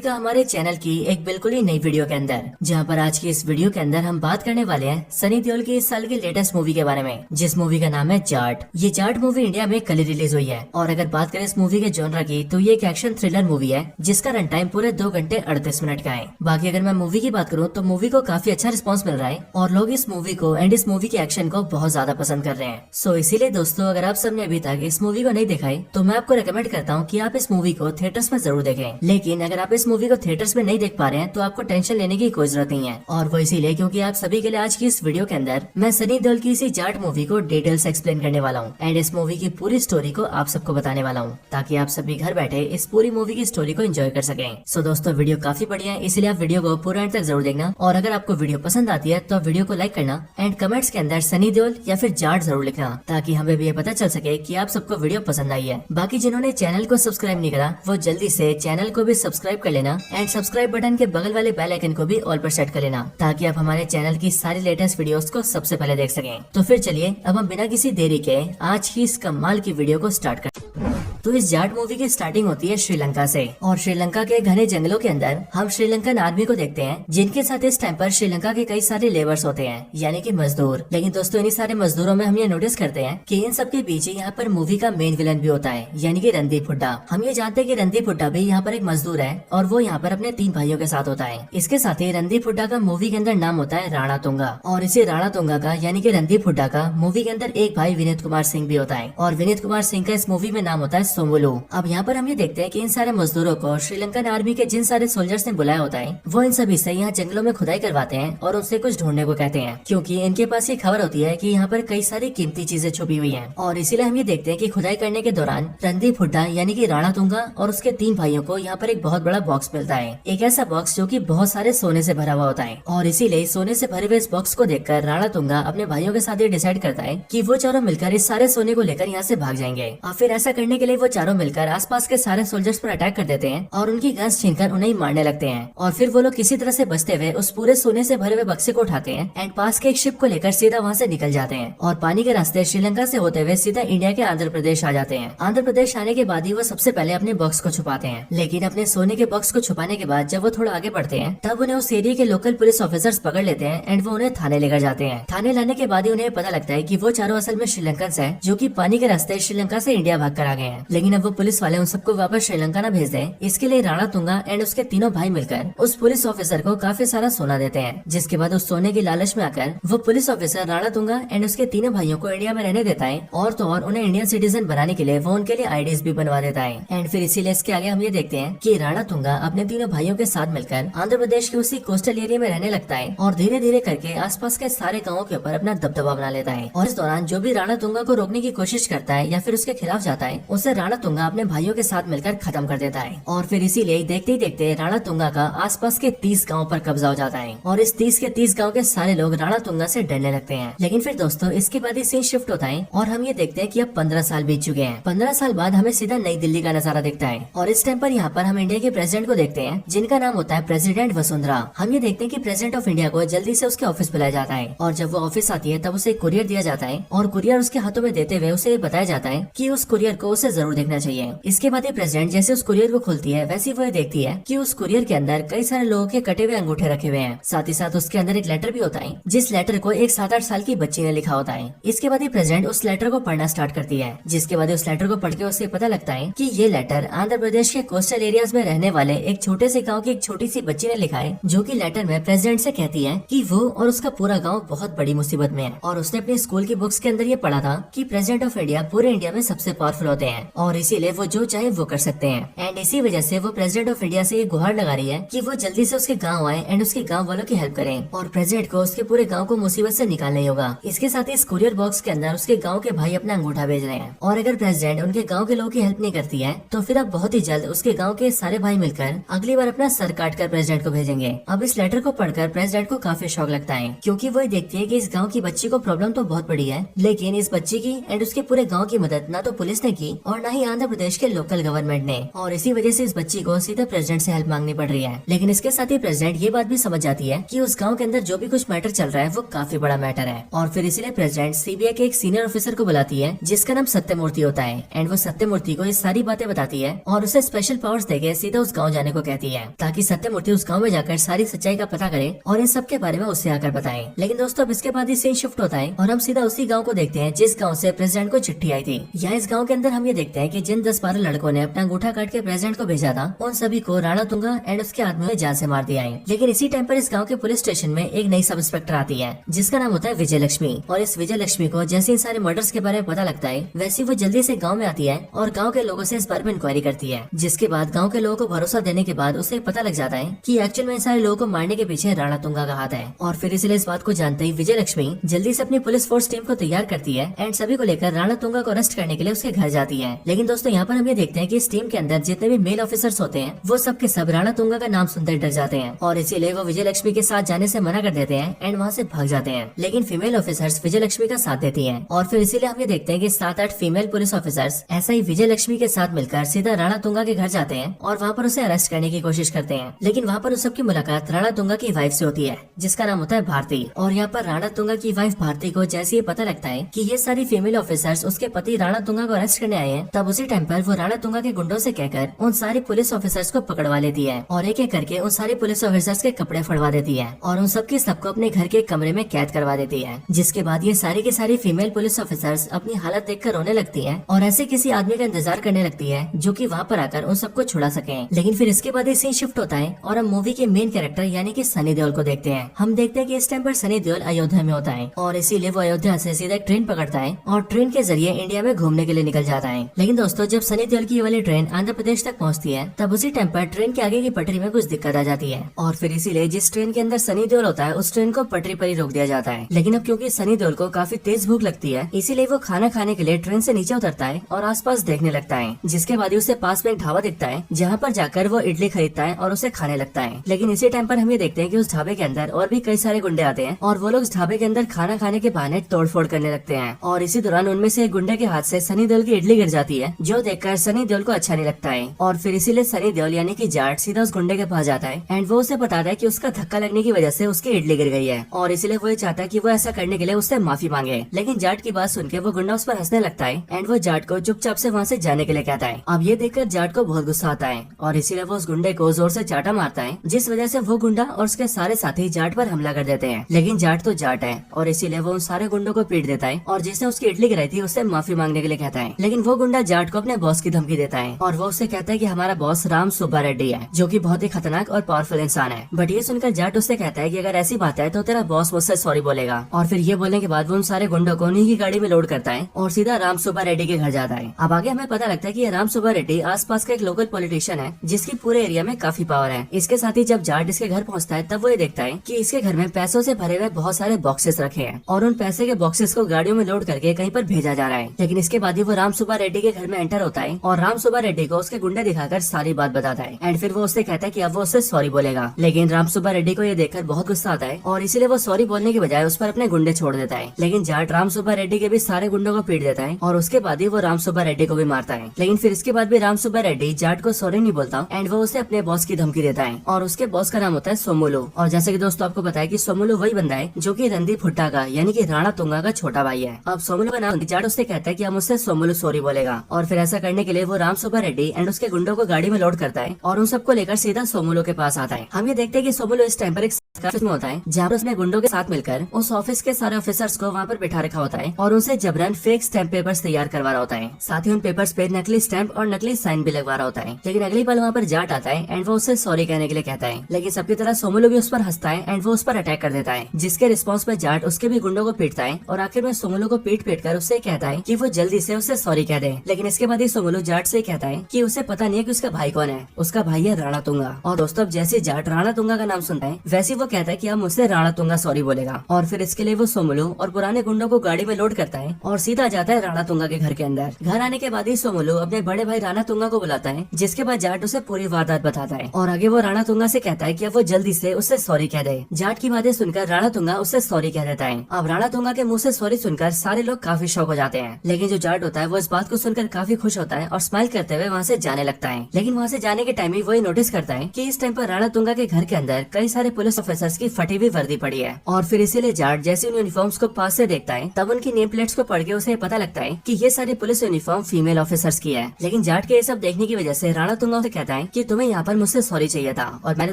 हमारे चैनल की एक बिल्कुल ही नई वीडियो के अंदर, जहां पर आज की इस वीडियो के अंदर हम बात करने वाले हैं सनी देओल की इस साल की लेटेस्ट मूवी के बारे में, जिस मूवी का नाम है जाट। ये जाट मूवी इंडिया में कल रिलीज हुई है और अगर बात करें इस मूवी के जॉनरा की तो ये एक एक्शन थ्रिलर मूवी है जिसका रन टाइम पूरे 2 घंटे 38 मिनट का है। बाकी अगर मैं मूवी की बात करूँ तो मूवी को काफी अच्छा रिस्पॉन्स मिल रहा है और लोग इस मूवी को एंड इस मूवी के एक्शन को बहुत ज्यादा पसंद कर रहे हैं। सो इसीलिए दोस्तों, अगर आप सबने अभी तक इस मूवी को नहीं देखा है तो मैं आपको रिकमेंड करता हूँ कि आप इस मूवी को थिएटर्स में जरूर देखें। लेकिन अगर आप इस मूवी को थिएटर्स में नहीं देख पा रहे हैं तो आपको टेंशन लेने की कोई जरूरत नहीं है, और वो इसीलिए क्योंकि आप सभी के लिए आज की इस वीडियो के अंदर मैं सनी देओल की इसी जाट मूवी को डिटेल से एक्सप्लेन करने वाला हूँ एंड इस मूवी की पूरी स्टोरी को आप सबको बताने वाला हूँ, ताकि आप सभी घर बैठे इस पूरी मूवी की स्टोरी को एंजॉय कर सकें। सो दोस्तों, वीडियो काफी बढ़िया है, इसलिए आप वीडियो को पूरा एंड तक जरूर देखना। और अगर आपको वीडियो पसंद आती है तो वीडियो को लाइक करना एंड कमेंट्स के अंदर सनी देओल या फिर जाट जरूर लिखना, ताकि हमें भी ये पता चल सके कि आप सबको वीडियो पसंद आई है। बाकी जिन्होंने चैनल को सब्सक्राइब नहीं करा वो जल्दी से चैनल को भी सब्सक्राइब कर लेना एंड सब्सक्राइब बटन के बगल वाले बेल आइकन को भी ऑल पर सेट कर लेना, ताकि आप हमारे चैनल की सारी लेटेस्ट वीडियोस को सबसे पहले देख सकें। तो फिर चलिए अब हम बिना किसी देरी के आज की इस कमाल की वीडियो को स्टार्ट करते हैं। तो इस जाट मूवी की स्टार्टिंग होती है श्रीलंका से, और श्रीलंका के घने जंगलों के अंदर हम श्रीलंकन आर्मी को देखते हैं, जिनके साथ इस टाइम पर श्रीलंका के कई सारे लेबर्स होते हैं, यानी कि मजदूर। लेकिन दोस्तों, इन्हीं सारे मजदूरों में हम ये नोटिस करते हैं कि इन सबके बीच यहाँ पर मूवी का मेन विलन भी होता है, यानी कि रणदीप हुड्डा। हम ये जानते हैं कि रणदीप हुड्डा भी यहाँ पर एक मजदूर है और वो यहाँ पर अपने 3 भाइयों के साथ होता है। इसके साथ ही रणदीप हुड्डा का मूवी के अंदर नाम होता है राणा तुंगा, और इसी राणा तुंगा का यानी कि रणदीप हुड्डा का मूवी के अंदर एक भाई विनीत कुमार सिंह भी होता है, और विनीत कुमार सिंह का इस मूवी में नाम होता है सोमुलू। अब यहाँ पर हम ये देखते हैं कि इन सारे मजदूरों को श्रीलंकन आर्मी के जिन सारे सोल्जर्स ने बुलाया होता है वो इन सभी से यहाँ जंगलों में खुदाई करवाते हैं और उनसे कुछ ढूंढने को कहते हैं, क्योंकि इनके पास ये खबर होती है कि यहाँ पर कई सारी कीमती चीजें छुपी हुई हैं। और इसीलिए हम ये देखते हैं कि खुदाई करने के दौरान रणदीप हुड्डा यानी कि राणा तुंगा और उसके 3 भाइयों को यहाँ पर एक बहुत बड़ा बॉक्स मिलता है, एक ऐसा बॉक्स जो कि बहुत सारे सोने से भरा हुआ होता है। और इसीलिए सोने से भरे हुए इस बॉक्स को देखकर राणा तुंगा अपने भाइयों के साथ ये डिसाइड करता है कि वो चारों मिलकर इस सारे सोने को लेकर यहाँ से भाग जाएंगे। और फिर ऐसा करने के लिए वो चारों मिलकर आसपास के सारे सोल्जर्स पर अटैक कर देते हैं और उनकी गन्स छीनकर उन्हें मारने लगते हैं। और फिर वो लोग किसी तरह से बचते हुए उस पूरे सोने से भरे हुए बक्से को उठाते हैं एंड पास के एक शिप को लेकर सीधा वहाँ से निकल जाते हैं और पानी के रास्ते श्रीलंका से होते हुए सीधा इंडिया के आंध्र प्रदेश आ जाते हैं। आंध्र प्रदेश आने के बाद ही वो सबसे पहले अपने बॉक्स को छुपाते हैं, लेकिन अपने सोने के बॉक्स को छुपाने के बाद जब वो थोड़ा आगे बढ़ते हैं तब उन्हें उस एरिया के लोकल पुलिस ऑफिसर्स पकड़ लेते हैं एंड वो उन्हें थाने लेकर जाते हैं। थाने लाने के बाद ही उन्हें पता लगता है कि वो चारों असल में श्रीलंकन है जो कि पानी के रास्ते श्रीलंका से इंडिया भाग कर आ गए हैं। लेकिन अब वो पुलिस वाले उन सबको वापस श्रीलंका न भेज दें, इसके लिए राणा तुंगा एंड उसके तीनों भाई मिलकर उस पुलिस ऑफिसर को काफी सारा सोना देते हैं, जिसके बाद उस सोने की लालच में आकर वो police officer Rana Tunga and उसके तीनों भाइयों को इंडिया में रहने देता है, और तो और उन्हें इंडियन सिटीजन बनाने के लिए वो उनके लिए आईडीज भी बनवा देता है। एंड फिर इसीलिए इसके आगे हम ये देखते हैं कि राणा तुंगा अपने तीनों भाइयों के साथ मिलकर आंध्र प्रदेश के उसी कोस्टल एरिया में रहने लगता है और धीरे धीरे करके आसपास के सारे गाँवों के ऊपर अपना दबदबा बना लेता है। और इस दौरान जो भी राणा तुंगा को रोकने की कोशिश करता है या फिर उसके खिलाफ जाता है उसे राणा तुंगा अपने भाइयों के साथ मिलकर खत्म कर देता है। और फिर इसीलिए देखते ही देखते राणा तुंगा का आसपास के 30 गाँव पर कब्जा हो जाता है और इस 30 के 30 गाँव के सारे लोग राणा तुंगा से डरने लगते हैं। लेकिन फिर दोस्तों, इसके बाद ही सीन शिफ्ट होता है और हम ये देखते हैं कि अब 15 साल बीत चुके हैं। 15 साल बाद हमें सीधा नई दिल्ली का नजारा दिखता है और इस टाइम पर यहाँ पर हम इंडिया के प्रेसिडेंट को देखते हैं, जिनका नाम होता है प्रेसिडेंट वसुंधरा। हम ये देखते हैं कि प्रेसिडेंट ऑफ इंडिया को जल्दी से उसके ऑफिस बुलाया जाता है और जब वो ऑफिस आती है तब उसे कुरियर दिया जाता है और कुरियर उसके हाथों में देते हुए उसे बताया जाता है कि उस कुरियर को उसे जरूर देखना चाहिए। इसके बाद प्रेसिडेंट जैसे उस कुरियर को खोलती है वैसे वो देखती है कि उस कुरियर के अंदर कई सारे लोगों के कटे हुए अंगूठे रखे हुए हैं, साथ ही साथ उसके अंदर एक लेटर भी होता है, जिस लेटर को एक 7-8 साल की बच्ची ने लिखा होता है। इसके बाद प्रेसिडेंट उस लेटर को पढ़ना स्टार्ट करती है, जिसके बाद उस लेटर को पढ़ के उसे पता लगता है कि ये लेटर आंध्र प्रदेश के कोस्टल एरियाज में रहने वाले एक छोटे से गाँव की एक छोटी सी बच्ची ने लिखा है, जो की लेटर में प्रेसिडेंट से कहती है कि वो और उसका पूरा गाँव बहुत बड़ी मुसीबत में है। और उसने अपनी स्कूल की बुक्स के अंदर ये पढ़ा था कि प्रेसिडेंट ऑफ इंडिया पूरे इंडिया में सबसे पावरफुल होते हैं और इसीलिए वो जो चाहे वो कर सकते हैं। एंड इसी वजह से वो प्रेसिडेंट ऑफ इंडिया से ये गुहार लगा रही है कि वो जल्दी से उसके गांव आए एंड उसके गांव वालों की हेल्प करें और प्रेसिडेंट को उसके पूरे गांव को मुसीबत से निकालना ही होगा। इसके साथ ही इस कुरियर बॉक्स के अंदर उसके गांव के भाई अपना अंगूठा भेज रहे हैं और अगर प्रेसिडेंट उनके गांव के लोगों की हेल्प नहीं करती है तो फिर अब बहुत ही जल्द उसके गाँव के सारे भाई मिलकर अगली बार अपना सर काट कर प्रेसिडेंट को भेजेंगे। अब इस लेटर को पढ़कर प्रेसिडेंट को काफी शौक लगता है, क्योंकि वो देखती है कि इस गाँव की बच्ची को प्रॉब्लम तो बहुत बड़ी है, लेकिन इस बच्ची की एंड उसके पूरे गाँव की मदद ना तो पुलिस ने की और न ही आंध्र प्रदेश के लोकल गवर्नमेंट ने, और इसी वजह से इस बच्ची को सीधा प्रेसिडेंट से हेल्प मांगनी पड़ रही है। लेकिन इसके साथ ही प्रेसिडेंट ये बात भी समझ जाती है कि उस गाँव के अंदर जो भी कुछ मैटर चल रहा है वो काफी बड़ा मैटर है, और फिर इसीलिए प्रेसिडेंट सीबीआई के एक सीनियर ऑफिसर को बुलाती है जिसका नाम सत्यमूर्ति होता है। एंड वो सत्यमूर्ति को ये सारी बातें बताती है और उसे स्पेशल पावर्स देके सीधा उस गाँव जाने को कहती है, ताकि सत्यमूर्ति उस गाँव में जाकर सारी सच्चाई का पता करे और इन सब के बारे में उससे आकर बताए। लेकिन दोस्तों अब इसके बाद ही सीन शिफ्ट होता है और हम सीधा उसी गाँव को देखते हैं जिस गाँव से प्रेसिडेंट को चिट्ठी आई थी। यहाँ इस गाँव के अंदर हम ये देखते हैं कि जिन 10-12 लड़कों ने अपना अंगूठा काट के प्रेसिडेंट को भेजा था, उन सभी को राणा तुंगा एंड उसके आदमियों ने जान से मार दिया है। लेकिन इसी टाइम पर इस गाँव के पुलिस स्टेशन में एक नई सब इंस्पेक्टर आती है जिसका नाम होता है विजय लक्ष्मी। और इस विजय लक्ष्मी को जैसे इन सारे मर्डर्स के बारे में पता लगता है, वैसे वो जल्दी से गाँव में आती है और गाँव के लोगों से इस बारे में इंक्वायरी करती है। जिसके बाद गाँव के लोगों को भरोसा देने के बाद उसे पता लग जाता है कि एक्चुअल में इन सारे लोगों को मारने के पीछे राणा तुंगा का हाथ है। और फिर इसलिए इस बात को जानते ही विजय लक्ष्मी जल्दी से अपनी पुलिस फोर्स टीम को तैयार करती है एंड सभी को लेकर राणा तुंगा को अरेस्ट करने के लिए उसके घर जाती है। लेकिन दोस्तों यहाँ पर हम ये देखते हैं कि इस टीम के अंदर जितने भी मेल ऑफिसर्स होते हैं वो सब के सब राणा तुंगा का नाम सुनते डर जाते हैं और इसीलिए वो विजय लक्ष्मी के साथ जाने से मना कर देते हैं एंड वहाँ से भाग जाते हैं। लेकिन फीमेल ऑफिसर्स विजय लक्ष्मी का साथ देती हैं और फिर इसीलिए हम ये देखते हैं कि 7-8 फीमेल पुलिस ऑफिसर्स ऐसा ही विजय लक्ष्मी के साथ मिलकर सीधा राणा तुंगा के घर जाते हैं और वहाँ पर उसे अरेस्ट करने की कोशिश करते हैं। लेकिन वहाँ पर उस सबकी मुलाकात राणा तुंगा की वाइफ से होती है जिसका नाम होता है भारती। और यहाँ पर राणा तुंगा की वाइफ भारती को जैसे ये पता लगता है कि ये सारी फीमेल ऑफिसर्स उसके पति राणा तुंगा को अरेस्ट करने आए हैं, तब उसी टाइम पर वो राणा तुंगा के गुंडों से कहकर उन सारे पुलिस ऑफिसर्स को पकड़वा लेती है और एक एक करके उन सारे पुलिस ऑफिसर्स के कपड़े फड़वा देती है और उन सबकी सबको अपने घर के कमरे में कैद करवा देती है। जिसके बाद ये सारी की सारी फीमेल पुलिस ऑफिसर्स अपनी हालत देखकर रोने लगती है और ऐसे किसी आदमी का इंतजार करने लगती है जो कि वहाँ पर आकर उन सबको छुड़ा सके। लेकिन फिर इसके बाद सीन शिफ्ट होता है और हम मूवी के मेन कैरेक्टर यानी कि सनी देओल को देखते हैं। हम देखते हैं कि इस टाइम पर सनी देओल अयोध्या में होता है और इसीलिए वो अयोध्या से सीधा एक ट्रेन पकड़ता है और ट्रेन के जरिए इंडिया में घूमने के लिए निकल जाता है। लेकिन दोस्तों जब सनी देओल की ये वाली ट्रेन आंध्र प्रदेश तक पहुंचती है, तब उसी टाइम पर ट्रेन के आगे की पटरी में कुछ दिक्कत आ जाती है और फिर इसीलिए जिस ट्रेन के अंदर सनी देओल होता है उस ट्रेन को पटरी पर ही रोक दिया जाता है। लेकिन अब क्योंकि सनी देओल को काफी तेज भूख लगती है, इसीलिए वो खाना खाने के लिए ट्रेन से नीचे उतरता है और आसपास देखने लगता है। जिसके बाद उसे पास में एक ढाबा दिखता है जहाँ पर जाकर वो इडली खरीदता है और उसे खाने लगता है। लेकिन इसी टाइम पर हम ये देखते हैं कि उस ढाबे के अंदर और भी कई सारे गुंडे आते हैं और वो लोग उस ढाबे के अंदर खाना खाने के बहाने तोड़फोड़ करने लगते हैं और इसी दौरान उनमें से एक गुंडे के हाथ से सनी देओल की इडली गिर जाती है, जो देखकर सनी देओल को अच्छा नहीं लगता है और फिर इसीलिए सनी देओल यानी कि जाट सीधा उस गुंडे के पास जाता है एंड वो उसे बताता है कि उसका धक्का लगने की वजह से उसकी इडली गिर गई है और इसीलिए वो ये चाहता है कि वो ऐसा करने के लिए उससे माफी मांगे। लेकिन जाट की बात सुनकर वो गुंडा उस पर हंसने लगता है एंड वो जाट को चुपचाप से वहाँ से जाने के लिए कहता है। अब ये देखकर जाट को बहुत गुस्सा आता है और इसीलिए वो उस गुंडे को जोर से चाटा मारता है, जिस वजह से वो गुंडा और उसके सारे साथी जाट पर हमला कर देते हैं। लेकिन जाट तो जाट है और इसीलिए वो उन सारे गुंडों को पीट देता है और जिसने उसकी इडली गिराई थी उससे माफी मांगने के लिए कहता है। लेकिन वो गुंडा जाट को अपने बॉस की धमकी देता है और वो उससे कहता है कि हमारा बॉस राम सुब्बा रेड्डी है, जो कि बहुत ही खतरनाक और पावरफुल इंसान है। बट ये सुनकर जाट उससे कहता है कि अगर ऐसी बात है तो तेरा बॉस मुझसे सॉरी बोलेगा। और फिर ये बोलने के बाद वो उन सारे गुंडों को उन्हीं की गाड़ी में लोड करता है और सीधा राम सुब्बा रेड्डी के घर जाता है। अब आगे हमें पता लगता है कि राम सुब्बा रेड्डी आसपास का एक लोकल पॉलिटिशियन है जिसकी पूरे एरिया में काफी पावर है। इसके साथ ही जब जाट इसके घर पहुंचता है तब वो ये देखता है कि इसके घर में पैसों से भरे हुए बहुत सारे बॉक्सेस रखे हैं और उन पैसे के बॉक्सेस को गाड़ियों में लोड करके कहीं पर भेजा जा रहा है। लेकिन इसके बाद ही वो राम सुब्बा रेड्डी के घर में एंटर होता है और राम सुब्बा रेड्डी को उसके गुंडे दिखाकर सारी बात बताता है एंड फिर वो उससे कहता है कि अब वो उससे सॉरी बोलेगा। लेकिन राम सुब्बा रेड्डी को ये देखकर बहुत गुस्सा आता है और इसीलिए वो सॉरी बोलने की बजाय उस पर अपने गुंडे छोड़ देता है। लेकिन जाट राम सुब्बा रेड्डी के भी सारे गुंडों को पीट देता है और उसके बाद ही वो राम सुब्बा रेड्डी को भी मारता है। लेकिन फिर इसके बाद भी राम सुब्बा रेड्डी जाट को सॉरी नहीं बोलता एंड वो उसे अपने बॉस की धमकी देता है और उसके बॉस का नाम होता है सोमुलू। और जैसे कि दोस्तों आपको पता है कि सोमुलू वही बंदा है जो कि रणदीप हुड्डा का यानी कि राणा तुंगा का छोटा भाई है। अब सोमुलू का नाम जाट उससे कहता है कि हम उससे सोमुलू सॉरी बोलेगा और फिर ऐसा करने के लिए वो राम सुब्बा रेड्डी एंड उसके गुंडों को गाड़ी में लोड करता है और उन सबको लेकर सीधा सोमुलू के पास आता है। हम ये देखते हैं कि सोमुलू इस टाइम पर एक ऑफिस में होता है जहाँ पर उसने गुंडों के साथ मिलकर उस ऑफिस के सारे ऑफिसर्स को वहाँ पर बिठा रखा होता है और उनसे जबरन फेक स्टैम्प पेपर्स तैयार करवा रहा होता है। साथ ही उन पेपर्स पे नकली स्टैम्प और नकली साइन भी लगवा रहा होता है। लेकिन अगली पल वहाँ पर जाट आता है एंड वो उससे सॉरी कहने के लिए कहता है। लेकिन सबकी तरह सोमुलू भी उस पर हंसता है एंड वो उस पर अटैक कर देता है, जिसके रिस्पॉन्स में जाट उसके भी गुंडों को पीटता है और आखिर में सोमुलू को पीट कर उससे कहता है कि वो जल्दी से उससे सॉरी कह दे। लेकिन इसके बाद ही सोमुलू जाट से कहता है कि उसे पता नहीं है कि उसका भाई कौन है। उसका भाई है राणा तुंगा। और दोस्तों जैसे जाट राणा तुंगा का नाम सुनता है वैसे वो कहता है कि अब मुझसे राणा तुंगा सॉरी बोलेगा। और फिर इसके लिए वो सोमुलू और पुराने गुंडों को गाड़ी में लोड करता है और सीधा जाता है राणा तुंगा के घर के अंदर। घर आने के बाद ही सोमुलू अपने बड़े भाई राणा तुंगा को बुलाता है, जिसके बाद जाट उसे पूरी वारदात बताता है और आगे वो राणा तुंगा से कहता है कि अब वो जल्दी से उससे सॉरी कह दे। जाट की बातें सुनकर राणा तुंगा उससे सॉरी कह देता है। अब राणा तुंगा के मुंह से सॉरी सुनकर सारे लोग काफी शॉक हो जाते हैं, लेकिन जो जाट होता है वो इस बात को सुनकर काफी खुश होता है और स्माइल करते हुए वहाँ से जाने लगता है। लेकिन वहाँ से जाने के टाइम ही वही नोटिस करता है कि इस टाइम पर राणा तुंगा के घर के अंदर कई सारे पुलिस ऑफिसर्स की फटी हुई वर्दी पड़ी है। और फिर इसीलिए जाट जैसे उन यूनिफॉर्म्स को पास से देखता है तब उनकी नेम प्लेट्स को पढ़ के उसे पता लगता है कि ये सारी पुलिस यूनिफॉर्म फीमेल ऑफिसर्स की है। लेकिन जाट के ये सब देखने की वजह से राणा तुंगा उसे कहता है कि तुम्हें यहाँ पर मुझसे सॉरी चाहिए था और मैंने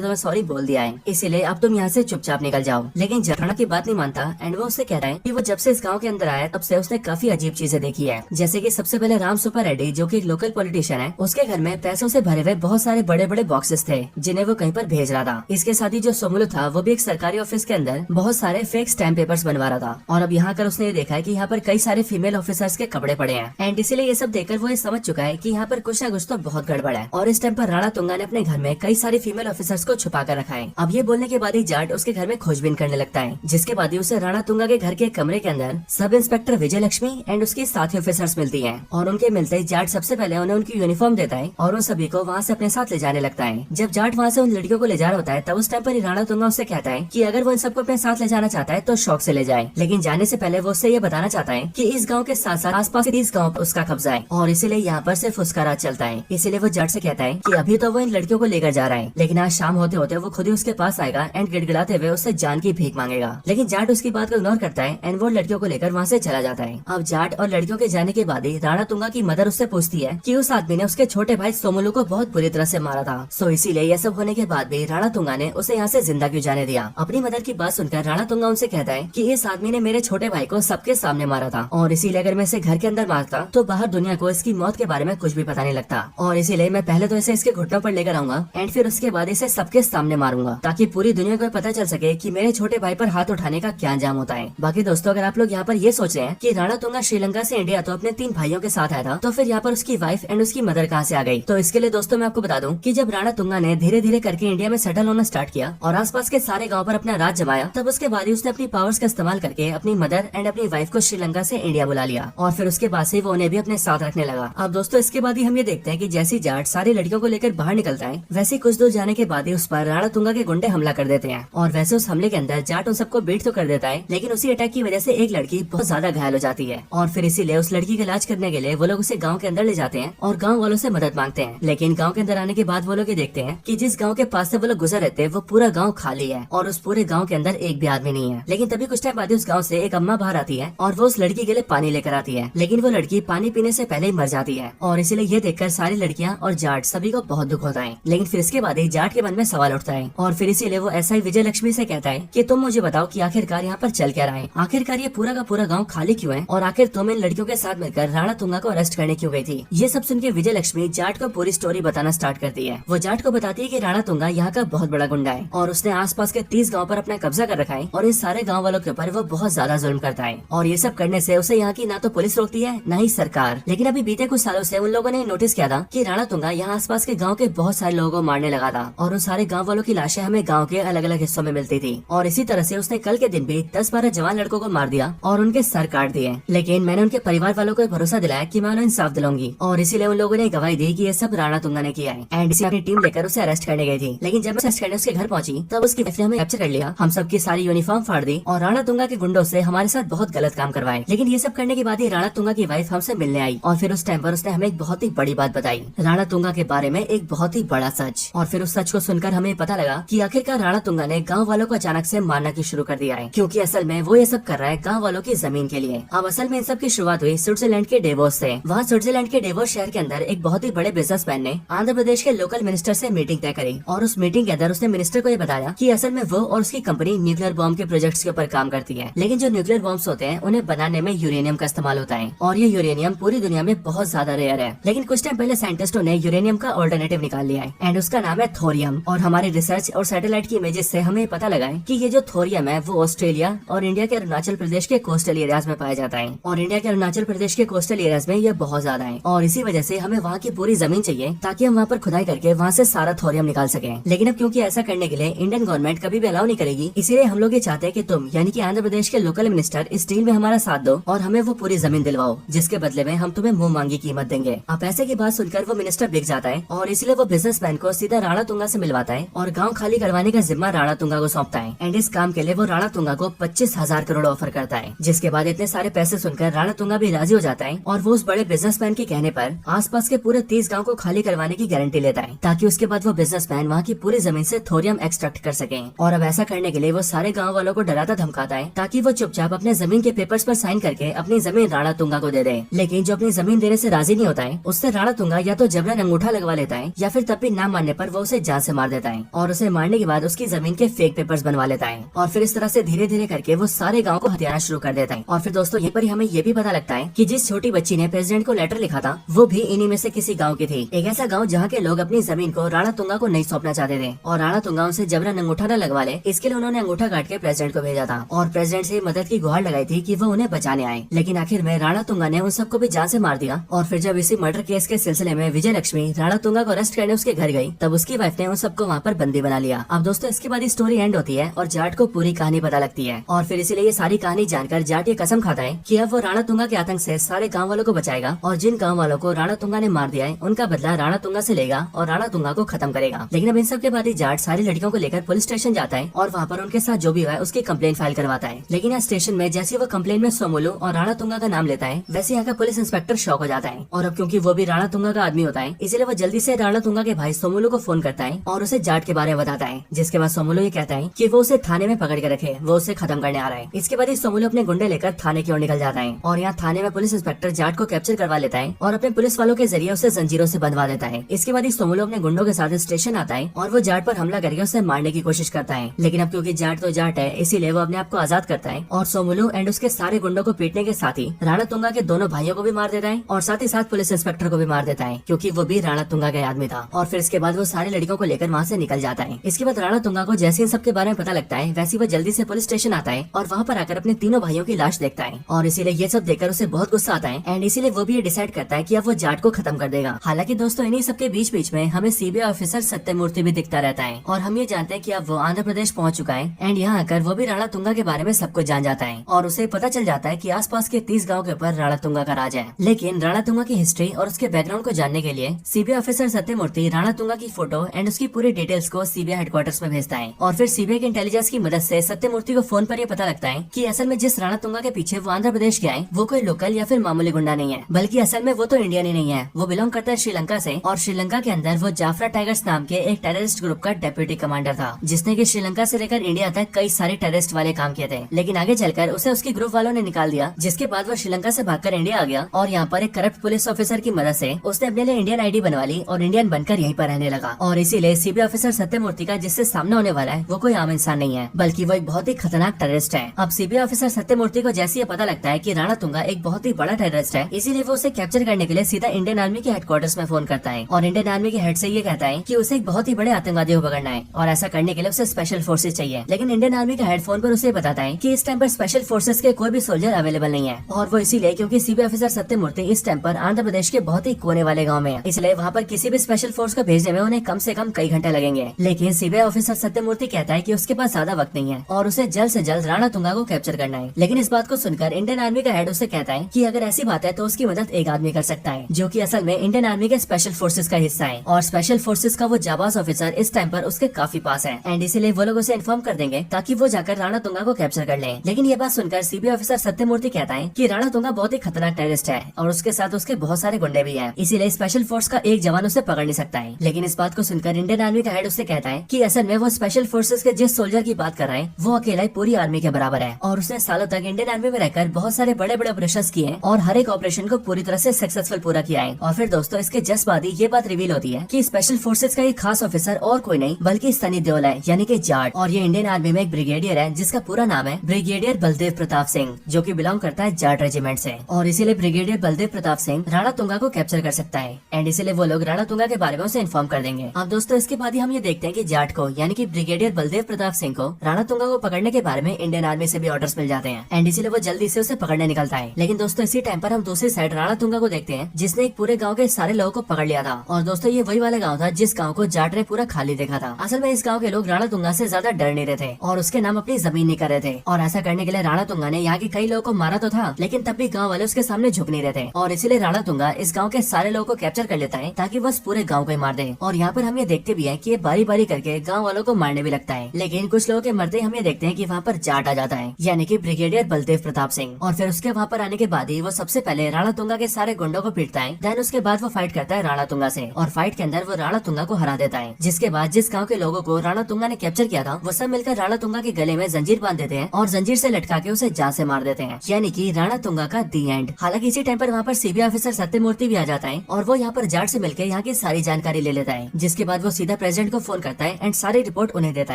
तुम्हें सॉरी बोल दिया है, इसीलिए अब तुम यहाँ से चुपचाप निकल जाओ। लेकिन राणा की बात नहीं मानता एंड वो उससे कहता है कि वो जब से इस गाँव के अंदर आया तब से उसने काफी अजीब चीजें देखी है। जैसे कि सबसे पहले राम सुपर रेड्डी जो कि एक लोकल पॉलिटिशियन है, उसके घर में पैसों से भरे हुए बहुत सारे बड़े बड़े बॉक्सेस थे जिन्हें वो कहीं पर भेज रहा था। इसके साथ ही जो सोमुलू था वो भी एक सरकारी ऑफिस के अंदर बहुत सारे फेक स्टैम्प पेपर्स बनवा रहा था। और अब यहाँ कर उसने ये देखा है कि यहाँ पर कई सारे फीमेल ऑफिसर्स के कपड़े पड़े हैं एंड इसीलिए ये सब देखकर वो ये समझ चुका है कि यहाँ पर कुछ ना कुछ तो बहुत गड़बड़ है। और इस टाइम पर राणा तुंगा ने अपने घर में कई सारी फीमेल ऑफिसर्स को छुपा कर रखा है। अब ये बोलने के बाद ही जाट उसके घर में खोजबीन करने लगता है, जिसके बाद ही उसे राणा तुंगा के घर के कमरे के अंदर sub inspector Vijay Lakshmi and उसके साथी ऑफिसर्स मिलती हैं। और उनके मिलते ही जाट सबसे पहले उन्हें उनकी यूनिफॉर्म देता है और उन सभी को वहाँ से अपने साथ ले जाने लगता है। जब जाट वहाँ से उन लड़कियों को ले जा रहा होता है तब उस टाइम पर राणा तुंगा उससे कहता है कि अगर वो इन सबको अपने साथ ले जाना चाहता है तो शौक से ले जाए, लेकिन जाने से पहले वो उससे ये बताना चाहता है कि इस गाँव के साथ साथ आसपास 30 गाँव उसका कब्जा है और इसीलिए यहाँ पर सिर्फ उसका राज चलता है। इसीलिए वो जाट से कहता है कि अभी तो वो इन लड़कियों को लेकर जा रहा है, लेकिन आज शाम होते होते वो खुद ही उसके पास आएगा एंड गिड़गिड़ाते हुए उससे जान की भीख मांगेगा। लेकिन जाट उसकी बात को इग्नोर करता है एंड वो लड़कियों को लेकर वहाँ से चला जाता है। अब जाट और लड़कियों के जाने के बाद ही राणा तुंगा की मदर उससे पूछती है कि उस आदमी ने उसके छोटे भाई सोमुलू को बहुत बुरी तरह से मारा था। सो इसीलिए यह सब होने के बाद भी राणा तुंगा ने उसे यहाँ से जिंदा क्यों जाने दिया। अपनी मदर की बात सुनकर राणा तुंगा उनसे कहता है कि इस आदमी ने मेरे छोटे भाई को सबके सामने मारा था और इसीलिए अगर मैं इसे घर के अंदर मारता तो बाहर दुनिया को इसकी मौत के बारे में कुछ भी पता नहीं लगता और इसीलिए मैं पहले तो इसे इसके घुटनों पर लेकर आऊंगा एंड फिर उसके बाद इसे सबके सामने मारूंगा ताकि पूरी दुनिया को पता चल सके कि मेरे छोटे भाई पर हाथ उठाने का क्या अंजाम होता है। बाकी दोस्तों, अगर आप लोग यहाँ पर ये सोच रहे हैं कि राणा तुंगा श्रीलंका से इंडिया तो अपने 3 भाइयों के साथ आया था, तो फिर यहाँ पर उसकी वाइफ एंड उसकी मदर कहाँ से आ गई? तो इसके लिए दोस्तों मैं आपको बता दूं कि जब राणा तुंगा ने धीरे धीरे करके इंडिया में सेटल होना स्टार्ट किया और आसपास के सारे गाँव पर अपना राज जमाया, तब उसके बाद ही उसने अपनी पावर्स का इस्तेमाल करके अपनी मदर एंड अपनी वाइफ को श्रीलंका से इंडिया बुला लिया और फिर उसके बाद से वो उन्हें भी अपने साथ रखने लगा। अब दोस्तों इसके बाद ही हम ये देखते हैं कि जैसी जाट सारी लड़कियों को लेकर बाहर निकलता है, वैसे कुछ दूर जाने के बाद ही उस पर राणा तुंगा के गुंडे हमला कर देते हैं और वैसे उस हमले के अंदर जाट उन सबको बीट तो कर देता है, लेकिन उसी अटैक की वजह से एक लड़की बहुत ज्यादा घायल हो जाती है और फिर इसीलिए उस लड़की का इलाज करने के लिए वो लोग उसे गाँव के अंदर ले जाते हैं और गाँव वालों से मदद मांगते हैं। लेकिन गाँव के अंदर आने के बाद वो लोग ये देखते हैं कि जिस गाँव के पास से वो लोग गुजर रहते हैं वो पूरा गाँव खाली है और उस पूरे गाँव के अंदर एक भी आदमी नहीं है। लेकिन तभी कुछ टाइम बाद उस गाँव से एक अम्मा बाहर आती है और वो उस लड़की के लिए पानी लेकर आती है, लेकिन वो लड़की पानी पीने से पहले ही मर जाती है और इसीलिए ये देखकर सारी लड़कियां और जाट सभी को बहुत दुख होता है। लेकिन फिर इसके बाद ही जाट के मन में सवाल उठता है और फिर इसीलिए वो ऐसा ही विजय लक्ष्मी से कहता है कि तुम मुझे बताओ कि आखिरकार यहाँ पर चल क्या रहा है, आखिरकार ये पूरा का पूरा गाँव खाली क्यों है और आखिर तुम इन लड़कियों के साथ मिलकर राणा तुंगा को अरेस्ट करने क्यों गई थी। ये सब सुन के विजय लक्ष्मी जाट को पूरी स्टोरी बताना स्टार्ट करती है। वो जाट को बताती है कि राणा तुंगा यहाँ का बहुत बड़ा गुंडा है और उसने आसपास के 30 गाँव पर अपना कब्जा कर रखा है और इन सारे गाँव वालों के ऊपर वो बहुत ज्यादा जुल्म करता है और ये सब करने से उसे यहाँ की ना तो पुलिस रोकती है न ही सरकार। लेकिन अभी बीते कुछ सालों से उन लोगों ने नोटिस किया था कि राणा तुंगा यहाँ आसपास के गांव के बहुत सारे लोगों को मारने लगा था और उन सारे गांव वालों की लाशें हमें गांव के अलग अलग हिस्सों में मिलती थी और इसी तरह से उसने कल के दिन भी 10-12 जवान लड़कों को मार दिया और उनके सर काट दिए। लेकिन मैंने उनके परिवार वालों को भरोसा दिलाया कि मैं उन्हें इंसाफ दिलाऊंगी और इसीलिए उन लोगों ने गवाही दी कि ये सब राणा तुंगा ने किया है एंड इसी अपनी टीम लेकर उसे अरेस्ट करने गई थी। लेकिन जब अरेस्ट करने उसके घर पहुंची तब उसकी वाइफ ने हमें कैप्चर कर लिया, हम सबकी सारी यूनिफॉर्म फाड़ दी और राणा तुंगा के गुंडों से हमारे साथ बहुत गलत काम करवाए। लेकिन ये सब करने के बाद ही राणा तुंगा की वाइफ हमसे मिलने आई और फिर उस टाइम पर उसने हमें एक बहुत ही बड़ी बात बताई, राणा तुंगा के बारे में एक बहुत ही बड़ा सच। और फिर उस सच को सुनकर हमें पता लगा कि आखिरकार राणा तुंगा ने गांव वालों को अचानक से मारना की शुरू कर दिया है, क्योंकि असल में वो ये सब कर रहा है गांव वालों की जमीन के लिए। अब असल में इन सब की शुरुआत हुई स्विट्जरलैंड के डेवोस से। वहाँ स्विट्जरलैंड के डेवोस शहर के अंदर एक बहुत ही बड़े बिजनेसमैन ने आंध्र प्रदेश के लोकल मिनिस्टर से मीटिंग तय करी और उस मीटिंग के अंदर उसने मिनिस्टर को ये बताया कि असल में वो और उसकी कंपनी न्यूक्लियर बॉम्ब के प्रोजेक्ट्स के ऊपर काम करती है, लेकिन जो न्यूक्लियर बॉम्ब्स होते हैं उन्हें बनाने में यूरेनियम का इस्तेमाल होता है और ये यूरेनियम पूरी दुनिया में बहुत ज्यादा रेयर है। लेकिन कुछ टाइम पहले साइंटिस्टों ने यूरेनियम का ऑल्टरनेटिव निकाल लिया है एंड उसका नाम है थोरियम। और हमारे रिसर्च और सैटेलाइट की इमेजेस से हमें पता लगा है कि ये जो थोरियम है वो ऑस्ट्रेलिया और इंडिया के अरुणाचल प्रदेश के कोस्टल एरियाज में पाया जाता है और इंडिया के अरुणाचल प्रदेश के कोस्टल एरियाज में ये बहुत ज्यादा है और इसी वजह से हमें वहाँ की पूरी जमीन चाहिए ताकि हम वहाँ पर खुदाई करके वहाँ से सारा थोरियम निकाल सके। लेकिन अब क्योंकि ऐसा करने के लिए इंडियन गवर्नमेंट गवर्नमेंट कभी भी अलाउ नहीं करेगी। इसीलिए हम लोग ये चाहते हैं कि तुम यानी कि आंध्र प्रदेश के लोकल मिनिस्टर इस डील में हमारा साथ दो और हमें वो पूरी जमीन दिलवाओ, जिसके बदले में हम तुम्हें मुंह मांगी कीमत देंगे। अब पैसे की बात सुनकर वो मिनिस्टर बिक जाता है और इसलिए वो बिजनेसमैन को सीधा राणा तुंगा से मिलवाता है और गाँव खाली करवाने का जिम्मा राणा तुंगा को सौंपता है। एंड इस काम के लिए वो राणा तुंगा को 25,000 करोड़ ऑफर करता है। जिसके बाद इतने सारे पैसे सुनकर राणा तुंगा भी राजी हो जाता है और वो उस बड़े बिजनेसमैन के कहने पर आसपास के पूरे 30 गाँव को खाली करवाने की गारंटी लेता है, ताकि उसके बाद वो बिजनेसमैन वहाँ की पूरी जमीन से थोरियम एक्सट्रैक्ट कर सके। और अब ऐसा करने के लिए वो सारे गाँव वालों को डराता धमकाता है ताकि वो चुपचाप अपने जमीन के पेपर्स पर साइन करके अपनी जमीन राणा तुंगा को दे दे। लेकिन जो अपनी जमीन देने से राजी नहीं होता है, उससे राणा तुंगा या तो जबरन अंगूठा लगवा लेता है या फिर तब भी ना मानने पर वो उसे जान से मार देता है और उसे मारने के बाद उसकी जमीन के फेक पेपर्स बनवा लेता है। और फिर इस तरह से धीरे धीरे करके वो सारे गाँव को हथियाना शुरू कर देता है। और फिर दोस्तों यहीं पर हमें ये भी पता लगता है कि जिस छोटी बच्ची ने प्रेसिडेंट को लेटर लिखा था वो भी इन्हीं में से किसी गाँव की थी। एक ऐसा गाँव जहाँ के लोग अपनी जमीन को राणा तुंगा को नहीं सौंपना चाहते थे और राणा तुंगा उनसे जबरन अंगूठा न लगवा ले, इसके लिए उन्होंने अंगूठा काट के प्रेसिडेंट को भेजा था और प्रेसिडेंट से मदद की गुहार लगाई थी कि वो उन्हें बचाने आए। लेकिन आखिर में राणा तुंगा ने उन सबको भी जान से मार दिया। और फिर जब इसी मर्डर केस के सिलसिले में विजय लक्ष्मी राणा तुंगा को अरेस्ट करने उसके घर गई, तब उसकी वाइफ ने उन सबको वहाँ पर बंदी बना लिया। अब दोस्तों इसके बाद स्टोरी एंड होती है और जाट को पूरी कहानी पता लगती है और फिर इसीलिए ये सारी कहानी जानकर जाट ये कसम खाता है कि अब वो राणा तुंगा के आतंक से सारे गाँव वालों को बचाएगा और जिन गाँव वालों को राणा तुंगा ने मार दिया है उनका बदला राणा तुंगा से लेगा और राणा तुंगा को खत्म करेगा। लेकिन अब इन सब के बाद ही जाट सारी लड़कियों को लेकर पुलिस स्टेशन जाता है और वहाँ पर उनके साथ जो भी हुआ है उसकी कंप्लेंट फाइल करवाता है। लेकिन यहाँ स्टेशन में जैसे वो कंप्लेंट में सोमुलू और राणा तुंगा का नाम लेता है, वैसे यहाँ का पुलिस इंस्पेक्टर शॉक हो जाता है। और अब क्योंकि वो भी राणा तुंगा का आदमी होता है, इसलिए वो जल्दी से राणा तुंगा के भाई सोमुलू को फोन करता है और उसे जाट के बारे में बताता है। जिसके बाद सोमुलू ये कहता है कि वो उसे थाने में पकड़ के रखे, वो उसे खत्म करने आ रहा है। इसके बाद सोमुलू अपने गुंडे लेकर थाने की ओर निकल जाता है और यहाँ थाने में पुलिस इंस्पेक्टर जाट को कैप्चर करवा लेता है और अपने पुलिस वालों के जरिए उसे जंजीरों से बंधवा देता है। इसके बाद सोमुलू अपने गुंडों के साथ स्टेशन आता है और वो जाट पर हमला करके उसे मारने की कोशिश करता है। लेकिन अब क्योंकि जाट तो जाट है, इसीलिए वो अपने आप को आजाद करता है और सोमुलू एंड उसके सारे गुंडों को पीटने के साथ ही राणा तुंगा के दोनों भाइयों को भी मार देता है और साथ ही साथ पुलिस इंस्पेक्टर को भी मार देता है, क्योंकि वो भी राणा तुंगा का आदमी था। और फिर इसके बाद वो सारे लड़कियों को लेकर वहाँ से निकल जाता है। इसके बाद राणा तुंगा को जैसे इन सब के बारे में पता लगता है, वैसे वो जल्दी से पुलिस स्टेशन आता है और वहाँ पर आकर अपने तीनों भाइयों की लाश देखता है और इसीलिए ये सब देखकर उसे बहुत गुस्सा आता है एंड इसीलिए वो भी ये डिसाइड करता है कि अब वो जाट को खत्म कर देगा। हालांकि दोस्तों इन्हीं सब के बीच बीच में हमें सीबीआई ऑफिसर सत्यमूर्ति भी दिखता रहता है और हम ये जानते हैं कि अब वो आंध्र प्रदेश पहुंच चुका है एंड यहाँ आकर वो भी राणा तुंगा के बारे में सब कुछ जान जाता है और उसे पता चल जाता है कि आसपास के 30 गांव के ऊपर राणा तुंगा का राज है। लेकिन राणा तुंगा की हिस्ट्री और उसके बैकग्राउंड को जानने के लिए सीबीआई ऑफिसर सत्यमूर्ति राणा तुंगा की फोटो एंड उसकी पूरी डिटेल्स को सीबीआई हेडक्वार्टर्स में भेजता है और फिर सीबीआई के इंटेलिजेंस की मदद से सत्यमूर्ति को फोन पर यह पता लगता है कि असल में जिस राणा तुंगा के पीछे वो आंध्र प्रदेश के आए वो कोई लोकल या फिर मामूली गुंडा नहीं है, बल्कि असल में वो तो इंडियन ही नहीं है, वो बिलोंग करता है श्रीलंका से और श्रीलंका के अंदर वो जाफरा टाइगर्स नाम के एक टेररिस्ट ग्रुप का डेप्यूटी कमांडर था, जिसने की श्रीलंका से लेकर इंडिया तक कई सारे टेररिस्ट वाले काम किए थे। लेकिन आगे चलकर उसे उसके ग्रुप वालों ने निकाल दिया, जिसके बाद वो श्रीलंका से भागकर इंडिया आ गया और यहाँ पर एक करप्ट पुलिस ऑफिसर की मदद से उसने अपने लिए इंडियन आईडी बनवा ली और इंडियन बनकर यहीं पर रहने लगा। और इसीलिए सीबीआई ऑफिसर सत्यमूर्ति का जिससे सामना होने वाला है वो कोई आम इंसान नहीं है, बल्कि वो एक बहुत ही खतरनाक टेररिस्ट है। अब सीबीआई ऑफिसर सत्यमूर्ति को जैसे ये पता लगता है कि राणा तुंगा एक बहुत ही बड़ा टेररिस्ट है, इसीलिए वो उसे कैप्चर करने के लिए सीधा इंडियन आर्मी के हेडक्वार्टर्स में फोन करता है और इंडियन आर्मी के हेड से ये कहता है कि उसे एक बहुत ही बड़े आतंकवादी को पकड़ना है और ऐसा करने के लिए उसे स्पेशल फोर्सेस चाहिए। लेकिन इंडियन आर्मी का हेडफोन पर उसे बताता है कि इस टाइम पर स्पेशल फोर्सेस के कोई भी सोल्जर अवेलेबल नहीं है और वो इसीलिए क्योंकि सीबीआई ऑफिसर सत्यमूर्ति इस टाइम पर आंध्र प्रदेश के बहुत ही कोने वाले गाँव में है, इसलिए वहाँ पर किसी भी स्पेशल फोर्स को भेजने में उन्हें कम से कम कई घंटे लगेंगे। लेकिन सीबीआई ऑफिसर सत्यमूर्ति कहता है कि उसके पास ज्यादा वक्त नहीं है और उसे जल्द से जल्द राणा तुंगा को कैप्चर करना है। लेकिन इस बात को सुनकर इंडियन आर्मी का हेड उसे कहता है कि अगर ऐसी बात है तो उसकी मदद एक आदमी कर सकता है, जो कि असल में इंडियन आर्मी के स्पेशल फोर्सेस का हिस्सा है और स्पेशल फोर्सेस का वो जाबाज ऑफिसर इस टाइम पर उसके काफी पास है एंड इसीलिए वो लोग उसे इन्फॉर्म कर देंगे ताकि वो जाकर राणा तुंगा को कैप्चर कर ले। लेकिन ये बात सुनकर सीबीआई ऑफिसर सत्यमूर्ति कहता है कि राणा तुंगा बहुत ही खतरनाक टेररिस्ट है और उसके साथ उसके बहुत सारे गुंडे भी हैं, इसीलिए स्पेशल फोर्स का एक जवान उसे पकड़ नहीं सकता है। लेकिन इस बात को सुनकर इंडियन आर्मी का हेड उससे कहता है कि असल में वो स्पेशल फोर्सेस के जिस सोल्जर की बात कर रहा है वो अकेला ही पूरी आर्मी के बराबर है और उसने सालों तक इंडियन आर्मी में रहकर बहुत सारे बड़े बड़े ऑपरेशन किए और हर एक ऑपरेशन को पूरी तरह से सक्सेसफुल पूरा किया है। और फिर दोस्तों इसके जस्ट बाद ही ये बात रिवील होती है कि स्पेशल फोर्सेस का एक खास ऑफिसर और कोई नहीं बल्कि सनी देओल है, यानी कि जाट, और ये इंडियन आर्मी में एक ब्रिगेडियर है जिसका पूरा नाम है ब्रिगेडियर बलदेव प्रताप सिंह, जो कि बिलोंग करता है जाट रेजिमेंट से। और इसीलिए ब्रिगेडियर बलदेव प्रताप सिंह राणा तुंगा को कैप्चर कर सकता है एंड इसीलिए वो लोग राणा तुंगा के बारे में उसे इन्फॉर्म कर देंगे। अब दोस्तों इसके बाद ही हम ये देखते हैं कि जाट को यानी कि ब्रिगेडियर बलदेव प्रताप सिंह को राणा तुंगा को पकड़ने के बारे में इंडियन आर्मी से भी ऑर्डर्स मिल जाते हैं एंड इसीलिए वो जल्दी से उसे पकड़ने निकलता है। लेकिन दोस्तों इसी टाइम पर हम दूसरी साइड राणा तुंगा को देखते हैं जिसने एक पूरे गाँव के सारे लोगों को पकड़ लिया था। और दोस्तों ये वही वाला गाँव था जिस गाँव को जाट ने पूरा खाली देखा था। असल में इस गाँव के लोग राणा तुंगा से ज्यादा डर नहीं रहे थे और उसके नाम अपनी जमीन नहीं कर रहे थे। और ऐसा करने के लिए राणा तुंगा ने यहाँ के कई लोगों को मारा तो था, लेकिन तब भी गाँव वाले उसके सामने झुक नहीं रहे थे और इसीलिए राणा तुंगा इस गाँव के सारे लोगों को कैप्चर कर लेता है ताकि बस पूरे गाँव को ही मार दे। और यहाँ पर हम ये देखते भी है कि ये बारी बारी करके गाँव वालों को मारने भी लगता है, लेकिन कुछ लोगों के मरते हम ये देखते हैं कि वहाँ पर जाट आ जाता है, यानी कि ब्रिगेडियर बलदेव प्रताप सिंह। और फिर उसके वहाँ पर आने के बाद ही वो सबसे पहले राणा तुंगा के सारे गुंडों को पीटता है। देन उसके बाद वो फाइट करता है राणा तुंगा से और फाइट के अंदर वो राणा तुंगा को हरा देता है। जिसके बाद जिस गाँव के लोगों को राणा तुंगा ने कैप्चर किया था वो सब मिलकर राणा तुंगा के गले में जंजीर बांध देते हैं और जंजीर से लटका के उसे जान से मार देते हैं, यानी कि राणा तुंगा का दी एंड। हालांकि इसी टाइम पर वहाँ पर सीबीआई ऑफिसर सत्यमूर्ति भी आ जाता है और वो यहाँ पर जाट से मिलकर यहाँ की सारी जानकारी ले लेता है। जिसके बाद वो सीधा प्रेसिडेंट को फोन करता है एंड सारी रिपोर्ट उन्हें देता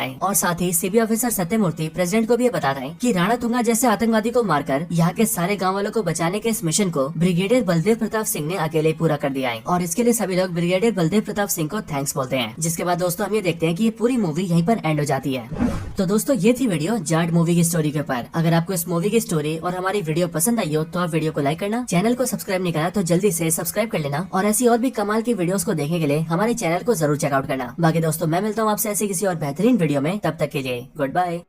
है। और साथ ही सीबीआई ऑफिसर सत्यमूर्ति प्रेसिडेंट को भी बताता है कि राणा तुंगा जैसे आतंकवादी को मारकर यहाँ के सारे गाँव वालों को बचाने के इस मिशन को ब्रिगेडियर बलदेव प्रताप सिंह ने अकेले पूरा कर दिया है और इसके लिए सभी लोग ब्रिगेडियर बलदेव प्रताप सिंह को थैंक्स बोलते हैं। जिसके बाद दोस्तों हम ये देखते हैं कि ये पूरी मूवी यहीं पर एंड हो जाती है। तो दोस्तों ये थी वीडियो जाट मूवी की स्टोरी के ऊपर। अगर आपको इस मूवी की स्टोरी और हमारी वीडियो पसंद आई हो तो आप वीडियो को लाइक करना, चैनल को सब्सक्राइब नहीं करा तो जल्दी से सब्सक्राइब कर लेना और ऐसी और भी कमाल की वीडियोस को देखने के लिए हमारे चैनल को जरूर चेकआउट करना। बाकी दोस्तों मैं मिलता हूँ आपसे ऐसे किसी और बेहतरीन वीडियो में, तब तक के लिए गुड बाय।